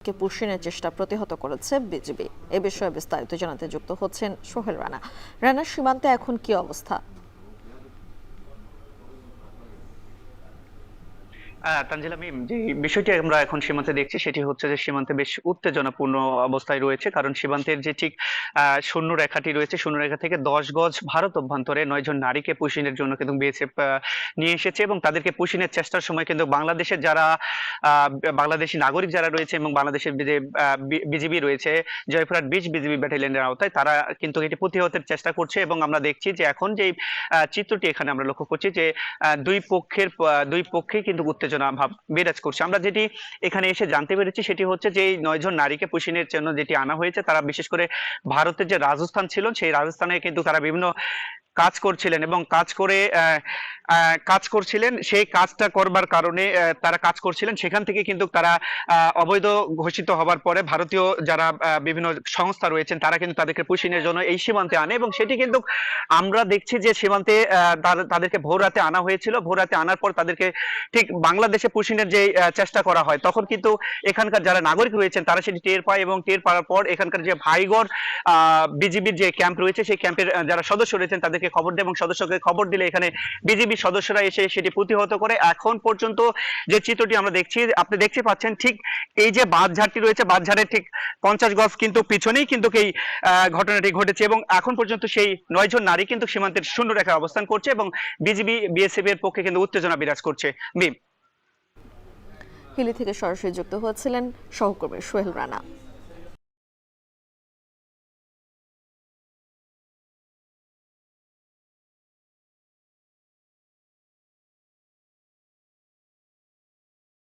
নাগরিককে পুষিনের চেষ্টা প্রতিহত করেছে বিজিবি। এ বিষয়ে বিস্তারিত জানাতে যুক্ত হচ্ছেন সোহেল রানা। রানা, সীমান্তে এখন কি অবস্থা? তানজিলা মিম, যে বিষয়টি আমরা এখন সীমান্তে দেখছি সেটি হচ্ছে যে সীমান্তে বেশ উত্তেজনাপূর্ণ অবস্থায় রয়েছে, কারণ সীমান্তের যে ঠিক শূন্য রেখাটি রয়েছে, শূন্য রেখা থেকে 10 গজ ভারত অভ্যন্তরে 9 জন নারীকে পুষিনের জন্য কিন্তু বিএসএফ নিয়ে এসেছে, এবং তাদেরকে পুষিনের চেষ্টার সময় কিন্তু বাংলাদেশের যারা বাংলাদেশি নাগরিক যারা রয়েছে এবং বাংলাদেশের যে বিজিবি রয়েছে, জয়পুরহাট বিচ বিজিবি ব্যাটালিয়নের আওতায়, তারা কিন্তু এটি প্রতিহতের চেষ্টা করছে। এবং আমরা দেখছি যে এখন যে চিত্রটি এখানে আমরা লক্ষ্য করছি যে দুই পক্ষেই কিন্তু উত্তেজনা ভাব বিরাজ করছে। আমরা যেটি এখানে এসে জানতে পেরেছি সেটি হচ্ছে যে এই 9 জন নারীকে পুষিনের জন্য যেটি আনা হয়েছে, তারা বিশেষ করে ভারতের যে রাজস্থান ছিল সেই রাজস্থানে কিন্তু তারা বিভিন্ন কাজ করছিলেন, এবং কাজ করছিলেন সেই কাজটা করবার কারণে তারা কাজ করছিলেন সেখান থেকে কিন্তু তারা অবৈধ ঘোষিত হবার পরে ভারতীয় যারা বিভিন্ন সংস্থা রয়েছেন তারা কিন্তু তাদেরকে পুষিনের জন্য এই সীমান্তে আনে, এবং সেটি কিন্তু আমরা দেখছি যে সীমান্তে তাদেরকে ভোর রাতে আনা হয়েছিল। ভোর রাতে আনার পর তাদেরকে ঠিক বাংলাদেশে পুষিনের যে চেষ্টা করা হয়, তখন কিন্তু এখানকার যারা নাগরিক রয়েছেন তারা সেটি টের পায়, এবং টের পাওয়ার পর এখানকার যে ভাইগড় বিজিবির যে ক্যাম্প রয়েছে সেই ক্যাম্পের যারা সদস্য রয়েছেন তাদেরকে খবর দেয়, এবং সদস্যকে খবর দিলে এখানে বিজিবি সদস্যরা এসে সেটি প্রতিহত করে। এখন পর্যন্ত যে চিত্রটি আমরা দেখছি, আপনি দেখতে পাচ্ছেন ঠিক এই যে বাঁধঝাড়টি রয়েছে, বাঁধঝাড়ের ঠিক 50 গজ কিন্তু পিছনেই কিন্তু এই ঘটনাটি ঘটেছে, এবং এখন পর্যন্ত সেই 9 জন নারী কিন্তু সীমান্তের শূন্য রেখায় অবস্থান করছে, এবং বিজিবি বিএসএফ এর পক্ষে কিন্তু উত্তেজনা বিরাজ করছে। মিম, হিলি থেকে সরাসরি যুক্ত হচ্ছিলেন সহকর্মী সোহেল রানা।